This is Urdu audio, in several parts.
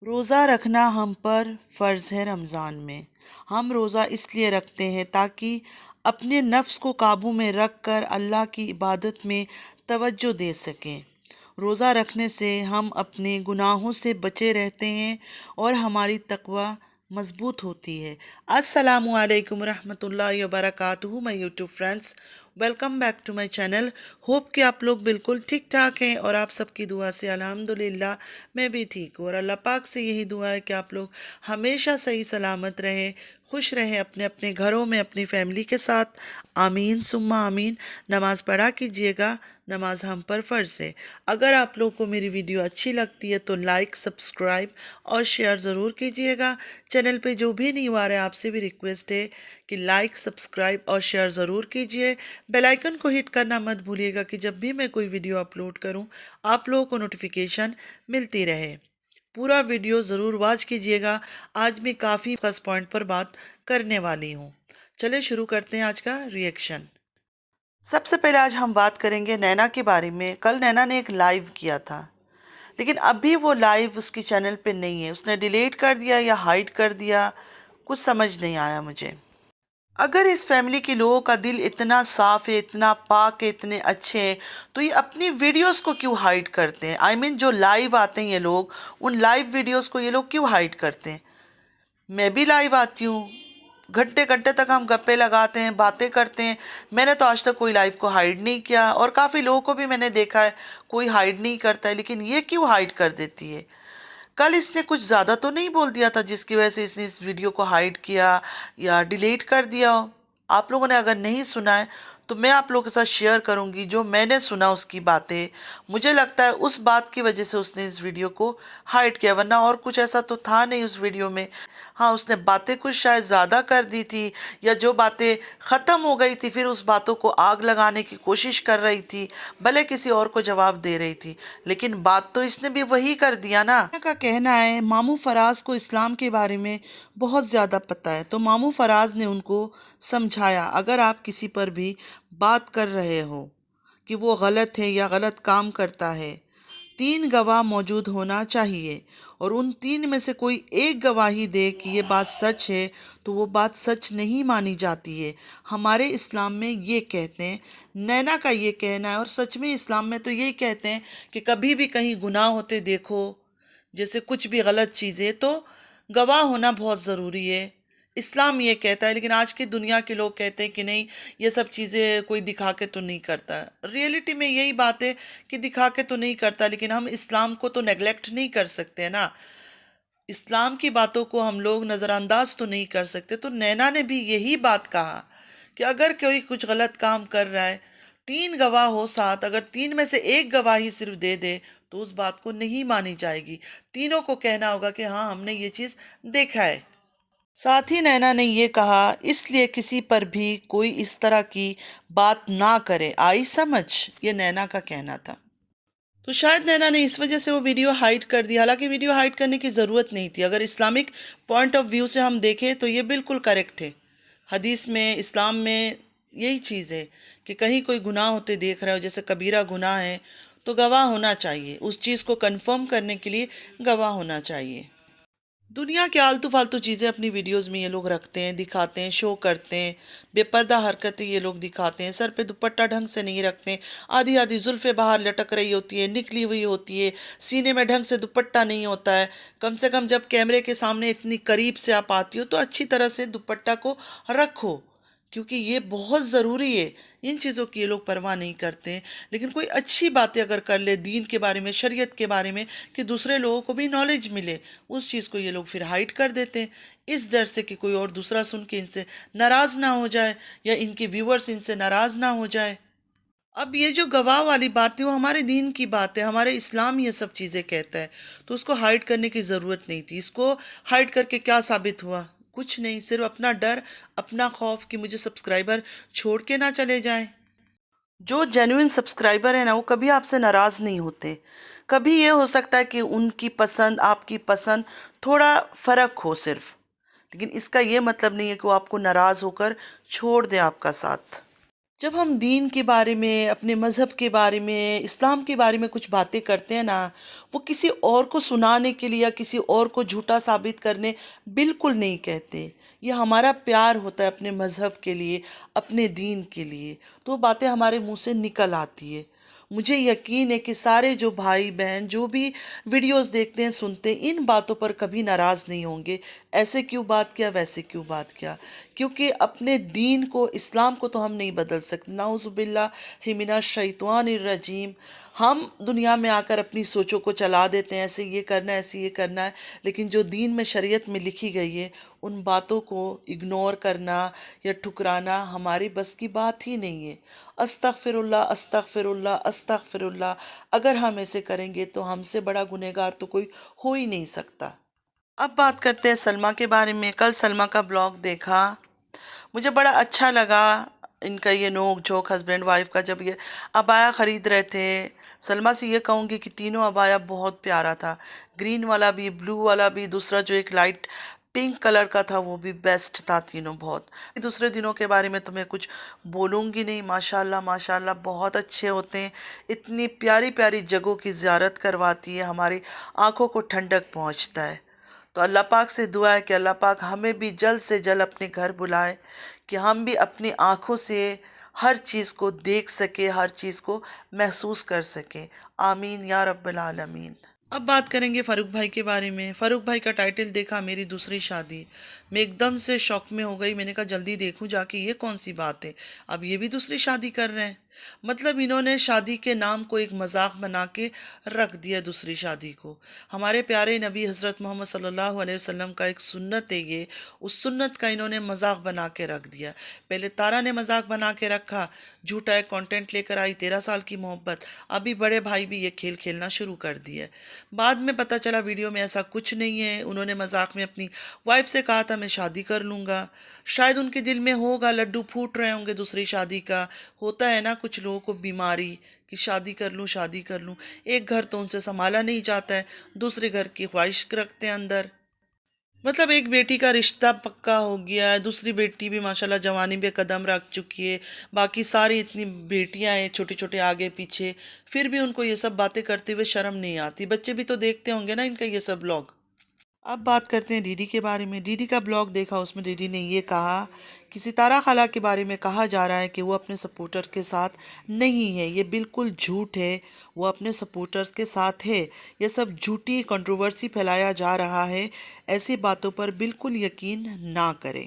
روزہ رکھنا ہم پر فرض ہے رمضان میں۔ ہم روزہ اس لیے رکھتے ہیں تاکہ اپنے نفس کو قابو میں رکھ کر اللہ کی عبادت میں توجہ دے سکیں۔ روزہ رکھنے سے ہم اپنے گناہوں سے بچے رہتے ہیں اور ہماری تقوی مضبوط ہوتی ہے۔ السلام علیکم ورحمۃ اللہ وبرکاتہ my YouTube friends, welcome back to my channel. Hope کہ آپ لوگ بالکل ٹھیک ٹھاک ہیں اور آپ سب کی دعا سے الحمدللہ میں بھی ٹھیک ہوں، اور اللہ پاک سے یہی دعا ہے کہ آپ لوگ ہمیشہ صحیح سلامت رہیں، خوش رہیں اپنے اپنے گھروں میں اپنی فیملی کے ساتھ۔ آمین ثم آمین۔ نماز پڑھا کیجیے گا، نماز ہم پر فرض ہے۔ اگر آپ لوگ کو میری ویڈیو اچھی لگتی ہے تو لائک، سبسکرائب اور شیئر ضرور کیجیے گا۔ چینل پہ جو بھی نیو آ رہے ہیں آپ سے بھی ریکویسٹ ہے کہ لائک، سبسکرائب اور شیئر ضرور کیجیے۔ بیل آئیکن کو ہٹ کرنا مت بھولیے گا کہ جب بھی میں کوئی ویڈیو اپلوڈ کروں آپ لوگوں کو نوٹیفیکیشن ملتی رہے۔ پورا ویڈیو ضرور واچ کیجیے گا، آج میں کافی خاص پوائنٹ پر بات کرنے والی ہوں۔ چلے شروع کرتے ہیں آج کا ریئیکشن۔ سب سے پہلے آج ہم بات کریں گے نینا کے بارے میں۔ کل نینا نے ایک لائیو کیا تھا، لیکن ابھی وہ لائیو اس کی چینل پہ نہیں ہے، اس نے ڈیلیٹ کر دیا یا ہائیڈ کر دیا، کچھ سمجھ نہیں آیا مجھے۔ اگر اس فیملی کے لوگوں کا دل اتنا صاف ہے، اتنا پاک ہے، اتنے اچھے ہیں، تو یہ اپنی ویڈیوز کو کیوں ہائیڈ کرتے ہیں؟ جو لائیو آتے ہیں یہ لوگ، ان لائیو ویڈیوز کو یہ لوگ کیوں ہائیڈ کرتے ہیں؟ میں بھی لائیو آتی ہوں، گھنٹے گھنٹے تک ہم گپے لگاتے ہیں، باتیں کرتے ہیں۔ میں نے تو آج تک کوئی لائیو کو ہائیڈ نہیں کیا، اور کافی لوگوں کو بھی میں نے دیکھا ہے کوئی ہائیڈ نہیں کرتا ہے، لیکن یہ کیوں ہائیڈ کر دیتی ہے؟ کل اس نے کچھ زیادہ تو نہیں بول دیا تھا جس کی وجہ سے اس نے اس ویڈیو کو ہائیڈ کیا یا ڈیلیٹ کر دیا ہو؟ آپ لوگوں نے اگر نہیں سنا ہے تو میں آپ لوگوں کے ساتھ شیئر کروں گی جو میں نے سنا اس کی باتیں۔ مجھے لگتا ہے اس بات کی وجہ سے اس نے اس ویڈیو کو ہائیڈ کیا، ورنہ اور کچھ ایسا تو تھا نہیں اس ویڈیو میں۔ ہاں، اس نے باتیں کچھ شاید زیادہ کر دی تھی، یا جو باتیں ختم ہو گئی تھی پھر اس باتوں کو آگ لگانے کی کوشش کر رہی تھی، بھلے کسی اور کو جواب دے رہی تھی، لیکن بات تو اس نے بھی وہی کر دیا نا۔ کا کہنا ہے ماموں فراز کو اسلام کے بارے میں بہت زیادہ پتہ ہے، تو ماموں فراز نے ان کو سمجھایا اگر آپ کسی پر بھی بات کر رہے ہو کہ وہ غلط ہے یا غلط کام کرتا ہے، 3 گواہ موجود ہونا چاہیے، اور ان 3 میں سے کوئی ایک گواہی دے کہ یہ بات سچ ہے تو وہ بات سچ نہیں مانی جاتی ہے۔ ہمارے اسلام میں یہ کہتے ہیں، نینا کا یہ کہنا ہے، اور سچ میں اسلام میں تو یہی کہتے ہیں کہ کبھی بھی کہیں گناہ ہوتے دیکھو، جیسے کچھ بھی غلط چیزیں، تو گواہ ہونا بہت ضروری ہے۔ اسلام یہ کہتا ہے، لیکن آج کی دنیا کے لوگ کہتے ہیں کہ نہیں، یہ سب چیزیں کوئی دکھا کے تو نہیں کرتا۔ ریئلٹی میں یہی بات ہے کہ دکھا کے تو نہیں کرتا، لیکن ہم اسلام کو تو نیگلیکٹ نہیں کر سکتے نا، اسلام کی باتوں کو ہم لوگ نظر انداز تو نہیں کر سکتے۔ تو نینا نے بھی یہی بات کہا کہ اگر کوئی کچھ غلط کام کر رہا ہے، 3 گواہ ہو ساتھ، اگر 3 میں سے ایک گواہی صرف دے دے تو اس بات کو نہیں مانی جائے گی، تینوں کو کہنا ہوگا کہ ہاں ہم نے یہ چیز دیکھا ہے۔ ساتھ ہی نینا نے یہ کہا اس لیے کسی پر بھی کوئی اس طرح کی بات نہ کرے، آئی سمجھ؟ یہ نینا کا کہنا تھا۔ تو شاید نینا نے اس وجہ سے وہ ویڈیو ہائیڈ کر دی، حالانکہ ویڈیو ہائیڈ کرنے کی ضرورت نہیں تھی۔ اگر اسلامک پوائنٹ آف ویو سے ہم دیکھیں تو یہ بالکل کریکٹ ہے۔ حدیث میں، اسلام میں یہی چیز ہے کہ کہیں کوئی گناہ ہوتے دیکھ رہے ہو، جیسے کبیرہ گناہ ہے، تو گواہ ہونا چاہیے، اس چیز کو کنفرم کرنے کے لیے گواہ ہونا چاہیے۔ دنیا کے آلتو فالتو چیزیں اپنی ویڈیوز میں یہ لوگ رکھتے ہیں، دکھاتے ہیں، شو کرتے ہیں، بے پردہ حرکتیں یہ لوگ دکھاتے ہیں، سر پہ دوپٹہ ڈھنگ سے نہیں رکھتے ہیں، آدھی آدھی زلفیں باہر لٹک رہی ہوتی ہے، نکلی ہوئی ہوتی ہے، سینے میں ڈھنگ سے دوپٹہ نہیں ہوتا ہے۔ کم سے کم جب کیمرے کے سامنے اتنی قریب سے آپ آتی ہو تو اچھی طرح سے دوپٹہ کو رکھو، کیونکہ یہ بہت ضروری ہے۔ ان چیزوں کی یہ لوگ پرواہ نہیں کرتے ہیں، لیکن کوئی اچھی باتیں اگر کر لے دین کے بارے میں، شریعت کے بارے میں، کہ دوسرے لوگوں کو بھی نالج ملے، اس چیز کو یہ لوگ پھر ہائیڈ کر دیتے ہیں، اس ڈر سے کہ کوئی اور دوسرا سن کے ان سے ناراض نہ ہو جائے، یا ان کے ویورز ان سے ناراض نہ ہو جائے۔ اب یہ جو گواہ والی بات ہے وہ ہمارے دین کی بات ہے، ہمارے اسلام یہ سب چیزیں کہتا ہے، تو اس کو ہائیڈ کرنے کی ضرورت نہیں تھی۔ اس کو ہائیڈ کر کے کیا ثابت ہوا؟ کچھ نہیں، صرف اپنا ڈر، اپنا خوف کہ مجھے سبسکرائبر چھوڑ کے نہ چلے جائیں۔ جو جینوئن سبسکرائبر ہیں نا، وہ کبھی آپ سے ناراض نہیں ہوتے۔ کبھی یہ ہو سکتا ہے کہ ان کی پسند، آپ کی پسند تھوڑا فرق ہو صرف، لیکن اس کا یہ مطلب نہیں ہے کہ وہ آپ کو ناراض ہو کر چھوڑ دیں آپ کا ساتھ۔ جب ہم دین کے بارے میں، اپنے مذہب کے بارے میں، اسلام کے بارے میں کچھ باتیں کرتے ہیں نا، وہ کسی اور کو سنانے کے لیے یا کسی اور کو جھوٹا ثابت کرنے بالکل نہیں کہتے۔ یہ ہمارا پیار ہوتا ہے اپنے مذہب کے لیے، اپنے دین کے لیے، تو وہ باتیں ہمارے منہ سے نکل آتی ہے۔ مجھے یقین ہے کہ سارے جو بھائی بہن جو بھی ویڈیوز دیکھتے ہیں سنتے ہیں، ان باتوں پر کبھی ناراض نہیں ہوں گے، ایسے کیوں بات کیا، ویسے کیوں بات کیا، کیونکہ اپنے دین کو، اسلام کو تو ہم نہیں بدل سکتے۔ نعوذ باللہ من الشیطان الرجیم۔ ہم دنیا میں آ کر اپنی سوچوں کو چلا دیتے ہیں، ایسے یہ کرنا ہے، ایسے یہ کرنا ہے، لیکن جو دین میں، شریعت میں لکھی گئی ہے، ان باتوں کو اگنور کرنا یا ٹھکرانا ہماری بس کی بات ہی نہیں ہے۔ استغفر اللہ، استغفر اللہ، استغفر اللہ، اگر ہم ایسے کریں گے تو ہم سے بڑا گنہگار تو کوئی ہو ہی نہیں سکتا۔ اب بات کرتے ہیں سلمیٰ کے بارے میں۔ کل سلمیٰ کا بلاگ دیکھا، مجھے بڑا اچھا لگا ان کا یہ نوک جھوک ہسبینڈ وائف کا، جب یہ ابایا خرید رہے تھے۔ سلمیٰ سے یہ کہوں گی کہ تینوں ابایا بہت پیارا تھا، گرین والا بھی، بلو والا بھی، دوسرا جو ایک لائٹ پنک کلر کا تھا وہ بھی بیسٹ تھا، تینوں بہت۔ دوسرے دنوں کے بارے میں تو میں کچھ بولوں گی نہیں، ماشاءاللہ ماشاءاللہ بہت اچھے ہوتے ہیں، اتنی پیاری پیاری جگہوں کی زیارت کرواتی ہے، ہماری آنکھوں کو ٹھنڈک پہنچتا ہے۔ تو اللہ پاک سے دعا ہے کہ اللہ پاک ہمیں بھی جلد سے جلد اپنے گھر بلائے، کہ ہم بھی اپنی آنکھوں سے ہر چیز کو دیکھ سکیں، ہر چیز کو محسوس کر سکیں۔ آمین یا رب العالمین۔ اب بات کریں گے فاروق بھائی کے بارے میں۔ فاروق بھائی کا ٹائٹل دیکھا، میری دوسری شادی، میں ایک دم سے شوق میں ہو گئی۔ میں نے کہا جلدی دیکھوں جا کے، یہ کون سی بات ہے، اب یہ بھی دوسری شادی کر رہے ہیں؟ مطلب انہوں نے شادی کے نام کو ایک مذاق بنا کے رکھ دیا دوسری شادی کو۔ ہمارے پیارے نبی حضرت محمد صلی اللہ علیہ وسلم کا ایک سنت ہے یہ، اس سنت کا انہوں نے مذاق بنا کے رکھ دیا۔ پہلے تارا نے مذاق بنا کے رکھا، جھوٹا ایک کانٹینٹ لے کر آئی، 13 سال کی محبت، ابھی بڑے بھائی بھی یہ کھیل کھیلنا شروع کر دیا۔ بعد میں پتہ چلا ویڈیو میں ایسا کچھ نہیں ہے، انہوں نے مذاق میں اپنی وائف سے کہا تھا میں شادی کر لوں گا، شاید ان کے دل میں ہوگا، لڈو پھوٹ رہے ہوں گے دوسری شادی کا، ہوتا ہے نا کچھ لوگوں کو بیماری کہ شادی کر لوں، شادی کر لوں، ایک گھر تو ان سے سنبھالا نہیں جاتا ہے، دوسرے گھر کی خواہش رکھتے ہیں اندر۔ مطلب ایک بیٹی کا رشتہ پکا ہو گیا ہے، دوسری بیٹی بھی ماشاءاللہ جوانی پہ قدم رکھ چکی ہے، باقی ساری اتنی بیٹیاں ہیں چھوٹے چھوٹے آگے پیچھے، پھر بھی ان کو یہ سب باتیں کرتے ہوئے شرم نہیں آتی۔ بچے بھی تو دیکھتے ہوں گے نا ان کا یہ سب لوگ۔ اب بات کرتے ہیں ڈیڈی کے بارے میں۔ ڈیڈی کا بلاگ دیکھا، اس میں ڈیڈی نے یہ کہا کہ ستارہ خالہ کے بارے میں کہا جا رہا ہے کہ وہ اپنے سپورٹر کے ساتھ نہیں ہے، یہ بالکل جھوٹ ہے، وہ اپنے سپورٹرز کے ساتھ ہے، یہ سب جھوٹی کنٹروورسی پھیلایا جا رہا ہے، ایسی باتوں پر بالکل یقین نہ کریں۔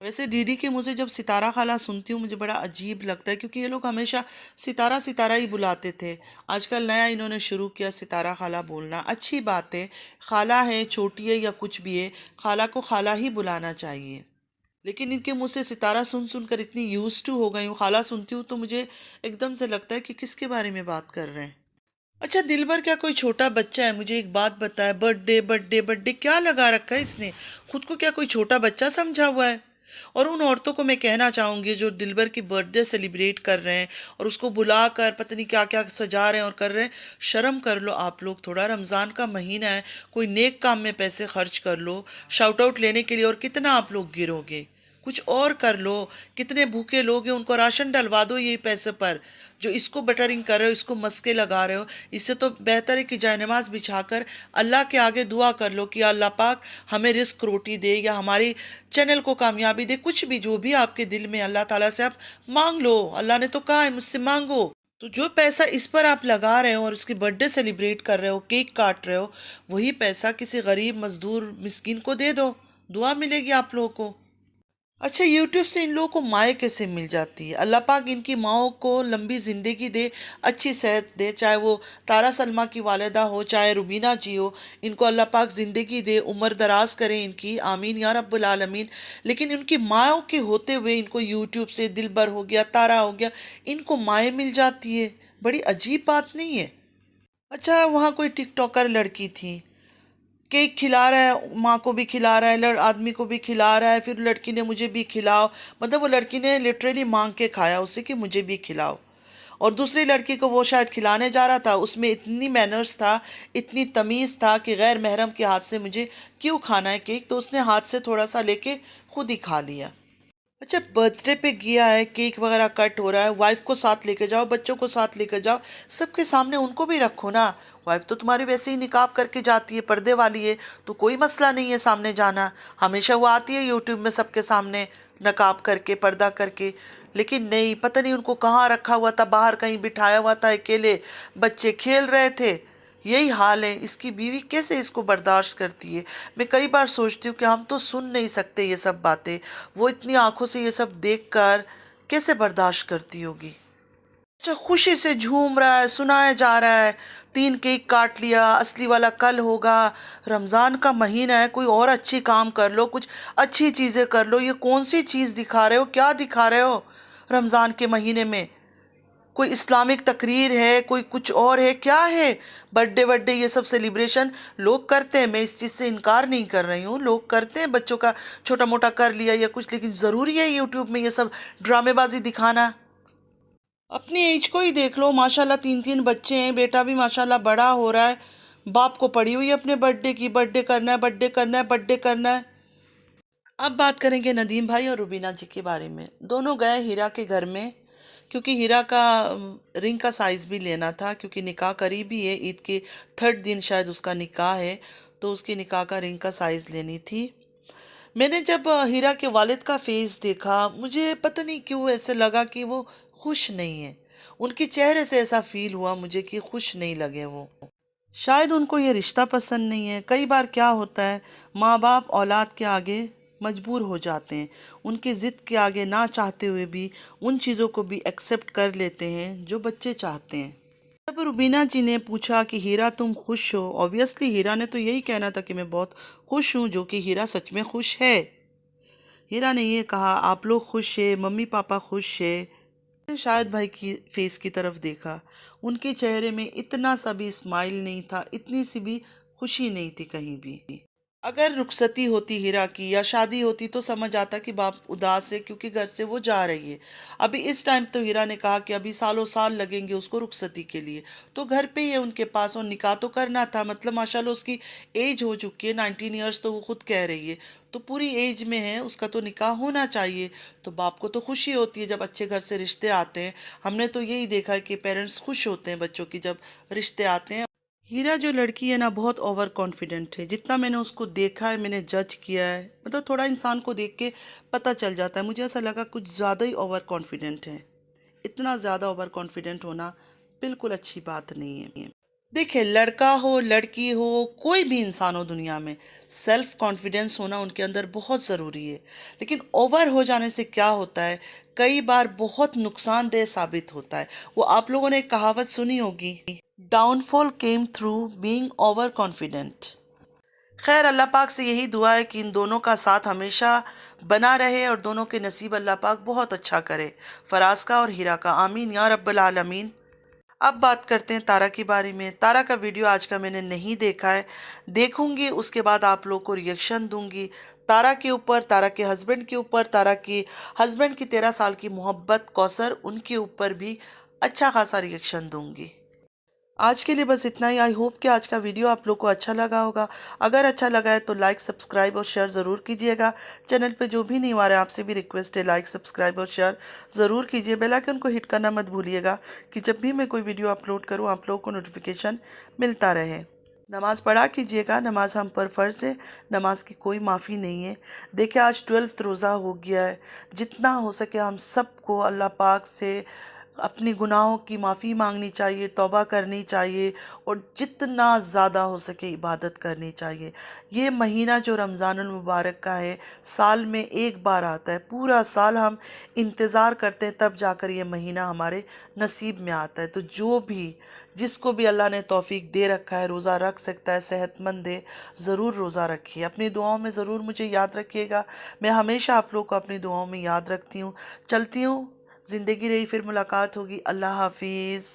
ویسے ڈیڈی کے منہ سے جب ستارہ خالہ سنتی ہوں مجھے بڑا عجیب لگتا ہے، کیونکہ یہ لوگ ہمیشہ ستارہ ستارہ ہی بلاتے تھے، آج کل نیا انہوں نے شروع کیا ستارہ خالہ بولنا۔ اچھی بات ہے، خالہ ہے، چھوٹی ہے یا کچھ بھی ہے، خالہ کو خالہ ہی بلانا چاہیے، لیکن ان کے منہ سے ستارہ سن سن کر اتنی یوز ٹو ہو گئی ہوں، خالہ سنتی ہوں تو مجھے ایک دم سے لگتا ہے کہ کس کے بارے میں بات کر رہے ہیں۔ اچھا دلبر کیا کوئی چھوٹا بچہ ہے؟ مجھے ایک بات بتایا، birth day birth day birth day کیا لگا رکھا ہے اس نے؟ خود کو کیا کوئی چھوٹا بچہ سمجھا ہوا ہے؟ اور ان عورتوں کو میں کہنا چاہوں گی جو دلبر کی برتھ ڈے سیلیبریٹ کر رہے ہیں اور اس کو بلا کر پتہ نہیں کیا کیا سجا رہے ہیں اور کر رہے ہیں، شرم کر لو آپ لوگ تھوڑا، رمضان کا مہینہ ہے، کوئی نیک کام میں پیسے خرچ کر لو، شاؤٹ آؤٹ لینے کے لیے، اور کتنا آپ لوگ گرو گے، کچھ اور کر لو، کتنے بھوکے لوگ ہیں ان کو راشن ڈلوا دو یہی پیسے پر، جو اس کو بٹرنگ کر رہے ہو، اس کو مسکے لگا رہے ہو، اس سے تو بہتر ہے کہ جائے نماز بچھا کر اللہ کے آگے دعا کر لو کہ یا اللہ پاک ہمیں رزق روٹی دے یا ہماری چینل کو کامیابی دے، کچھ بھی جو بھی آپ کے دل میں اللہ تعالیٰ سے آپ مانگ لو، اللہ نے تو کہا ہے مجھ سے مانگو۔ تو جو پیسہ اس پر آپ لگا رہے ہو اور اس کی برتھ ڈے سیلیبریٹ کر رہے ہو، کیک کاٹ رہے ہو، وہی پیسہ کسی غریب مزدور مسکین کو دے دو، دعا ملے گی آپ لوگوں کو۔ اچھا یوٹیوب سے ان لوگوں کو مائیں کیسے مل جاتی ہے؟ اللہ پاک ان کی ماؤں کو لمبی زندگی دے، اچھی صحت دے، چاہے وہ تارا سلمیٰ کی والدہ ہو، چاہے روبینہ جی ہو، ان کو اللہ پاک زندگی دے، عمر دراز کریں ان کی، آمین یا رب العالمین۔ لیکن ان کی ماؤں کے ہوتے ہوئے ان کو یوٹیوب سے دلبر ہو گیا، تارا ہو گیا، ان کو مائیں مل جاتی ہے، بڑی عجیب بات نہیں ہے؟ اچھا وہاں کوئی ٹک ٹاکر لڑکی تھی، کیک کھلا رہا ہے، ماں کو بھی کھلا رہا ہے، آدمی کو بھی کھلا رہا ہے، پھر لڑکی نے مجھے بھی کھلاؤ، مطلب وہ لڑکی نے لٹرلی مانگ کے کھایا اس سے کہ مجھے بھی کھلاؤ، اور دوسری لڑکی کو وہ شاید کھلانے جا رہا تھا، اس میں اتنی مینرز تھا، اتنی تمیز تھا کہ غیر محرم کے ہاتھ سے مجھے کیوں کھانا ہے کیک، تو اس نے ہاتھ سے تھوڑا سا لے کے خود ہی کھا لیا۔ اچھا برتھ ڈے پہ گیا ہے، کیک وغیرہ کٹ ہو رہا ہے، وائف کو ساتھ لے کے جاؤ، بچوں کو ساتھ لے کے جاؤ، سب کے سامنے ان کو بھی رکھو نا۔ وائف تو تمہاری ویسے ہی نقاب کر کے جاتی ہے، پردے والی ہے، تو کوئی مسئلہ نہیں ہے سامنے جانا، ہمیشہ وہ آتی ہے یوٹیوب میں سب کے سامنے نقاب کر کے، پردہ کر کے۔ لیکن نہیں، پتہ نہیں ان کو کہاں رکھا ہوا تھا، باہر کہیں بٹھایا ہوا تھا، اکیلے بچے کھیل رہے تھے۔ یہی حال ہے، اس کی بیوی کیسے اس کو برداشت کرتی ہے؟ میں کئی بار سوچتی ہوں کہ ہم تو سن نہیں سکتے یہ سب باتیں، وہ اتنی آنکھوں سے یہ سب دیکھ کر کیسے برداشت کرتی ہوگی؟ اچھا خوشی سے جھوم رہا ہے، سنایا جا رہا ہے 3 کیک کاٹ لیا، اصلی والا کل ہوگا، رمضان کا مہینہ ہے، کوئی اور اچھی کام کر لو، کچھ اچھی چیزیں کر لو، یہ کون سی چیز دکھا رہے ہو، کیا دکھا رہے ہو رمضان کے مہینے میں؟ کوئی اسلامک تقریر ہے، کوئی کچھ اور ہے، کیا ہے؟ برتھ ڈے یہ سب سیلیبریشن لوگ کرتے ہیں، میں اس چیز سے انکار نہیں کر رہی ہوں، لوگ کرتے ہیں، بچوں کا چھوٹا موٹا کر لیا یا کچھ، لیکن ضروری ہے یوٹیوب میں یہ سب ڈرامے بازی دکھانا؟ اپنی ایج کو ہی دیکھ لو، ماشاءاللہ 3 بچے ہیں، بیٹا بھی ماشاءاللہ بڑا ہو رہا ہے، باپ کو پڑی ہوئی ہے اپنے برتھ ڈے کی، برتھ ڈے کرنا ہے، برتھ ڈے کرنا ہے، برتھ ڈے کرنا ہے۔ اب بات کریں گے ندیم بھائی اور روبینہ جی کے بارے میں۔ دونوں گئے ہیرا کے گھر میں، کیونکہ ہیرا کا رنگ کا سائز بھی لینا تھا، کیونکہ نکاح قریبی ہے، عید کے 3rd دن شاید اس کا نکاح ہے، تو اس کے نکاح کا رنگ کا سائز لینی تھی۔ میں نے جب ہیرا کے والد کا فیس دیکھا، مجھے پتہ نہیں کیوں ایسے لگا کہ وہ خوش نہیں ہے، ان کے چہرے سے ایسا فیل ہوا مجھے کہ خوش نہیں لگے وہ، شاید ان کو یہ رشتہ پسند نہیں ہے۔ کئی بار کیا ہوتا ہے، ماں باپ اولاد کے آگے مجبور ہو جاتے ہیں، ان کی ضد کے آگے نہ چاہتے ہوئے بھی ان چیزوں کو بھی ایکسیپٹ کر لیتے ہیں جو بچے چاہتے ہیں۔ جب روبینہ جی نے پوچھا کہ ہیرا تم خوش ہو، اوبویسلی ہیرا نے تو یہی کہنا تھا کہ میں بہت خوش ہوں، جو کہ ہیرا سچ میں خوش ہے۔ ہیرا نے یہ کہا آپ لوگ خوش ہیں، ممی پاپا خوش ہیں۔ میں نے شاہد بھائی کی فیس کی طرف دیکھا، ان کے چہرے میں اتنا سا بھی اسمائل نہیں تھا، اتنی سی بھی خوشی نہیں تھی کہیں بھی۔ اگر رخصتی ہوتی ہیرا کی یا شادی ہوتی تو سمجھ آتا کہ باپ اداس ہے کیونکہ گھر سے وہ جا رہی ہے۔ ابھی اس ٹائم تو ہیرا نے کہا کہ ابھی سالوں سال لگیں گے اس کو رخصتی کے لیے، تو گھر پہ ہی ہے ان کے پاس، اور نکاح تو کرنا تھا، مطلب ماشاءاللہ اس کی ایج ہو چکی ہے، 19 ایئرس تو وہ خود کہہ رہی ہے، تو پوری ایج میں ہے، اس کا تو نکاح ہونا چاہیے۔ تو باپ کو تو خوشی ہوتی ہے جب اچھے گھر سے رشتے آتے ہیں، ہم نے تو یہی دیکھا ہے کہ پیرنٹس خوش ہوتے ہیں بچوں کی جب رشتے آتے ہیں۔ ہیرا جو لڑکی ہے نا بہت اوور کانفیڈنٹ ہے، جتنا میں نے اس کو دیکھا ہے، میں نے جج کیا ہے، مطلب تھوڑا انسان کو دیکھ کے پتہ چل جاتا ہے، مجھے ایسا لگا کچھ زیادہ ہی اوور کانفیڈنٹ ہے۔ اتنا زیادہ اوور کانفیڈنٹ ہونا بالکل اچھی بات نہیں ہے۔ دیکھیں لڑکا ہو لڑکی ہو کوئی بھی انسان ہو دنیا میں، سیلف کانفیڈنس ہونا ان کے اندر بہت ضروری ہے، لیکن اوور ہو جانے سے کیا ہوتا ہے، کئی بار بہت نقصان دہ ثابت ہوتا ہے۔ وہ آپ لوگوں نے ایک کہاوت سنی ہوگی، downfall came through being overconfident. خیر اللہ پاک سے یہی دعا ہے کہ ان دونوں کا ساتھ ہمیشہ بنا رہے اور دونوں کے نصیب اللہ پاک بہت اچھا کرے، فراز کا اور ہیرا کا، آمین یا رب العالمین۔ اب بات کرتے ہیں تارا کے بارے میں۔ تارا کا ویڈیو آج کا میں نے نہیں دیکھا ہے، دیکھوں گی، اس کے بعد آپ لوگ کو ریئیکشن دوں گی تارا کے اوپر، تارا کے ہسبینڈ کے اوپر، تارا کے ہسبینڈ کی 13 سال کی محبت کوثر، ان کے اوپر بھی اچھا خاصا ریئیکشن دوں گی۔ آج کے لیے بس اتنا ہی، آئی ہوپ کہ آج کا ویڈیو آپ لوگ کو اچھا لگا ہوگا۔ اگر اچھا لگا ہے تو لائک سبسکرائب اور شیئر ضرور کیجئے گا۔ چینل پہ جو بھی نہیں آ رہا ہے آپ سے بھی ریکویسٹ ہے، لائک سبسکرائب اور شیئر ضرور کیجئے، بیل آئیکن کو ہٹ کرنا مت بھولیے گا کہ جب بھی میں کوئی ویڈیو اپلوڈ کروں آپ لوگوں کو نوٹیفیکیشن ملتا رہے۔ نماز پڑھا کیجئے گا، نماز ہم پر فرض ہے، نماز کی کوئی معافی نہیں ہے۔ دیکھیں آج 12 روزہ ہو گیا ہے، جتنا ہو سکے ہم سب کو اللہ پاک سے اپنی گناہوں کی معافی مانگنی چاہیے، توبہ کرنی چاہیے، اور جتنا زیادہ ہو سکے عبادت کرنی چاہیے۔ یہ مہینہ جو رمضان المبارک کا ہے، سال میں ایک بار آتا ہے، پورا سال ہم انتظار کرتے ہیں تب جا کر یہ مہینہ ہمارے نصیب میں آتا ہے۔ تو جو بھی جس کو بھی اللہ نے توفیق دے رکھا ہے روزہ رکھ سکتا ہے، صحت مند ہے، ضرور روزہ رکھیے، اپنی دعاؤں میں ضرور مجھے یاد رکھیے گا، میں ہمیشہ آپ لوگ کو اپنی دعاؤں میں یاد رکھتی ہوں۔ چلتی ہوں، زندگی رہی پھر ملاقات ہوگی، اللہ حافظ۔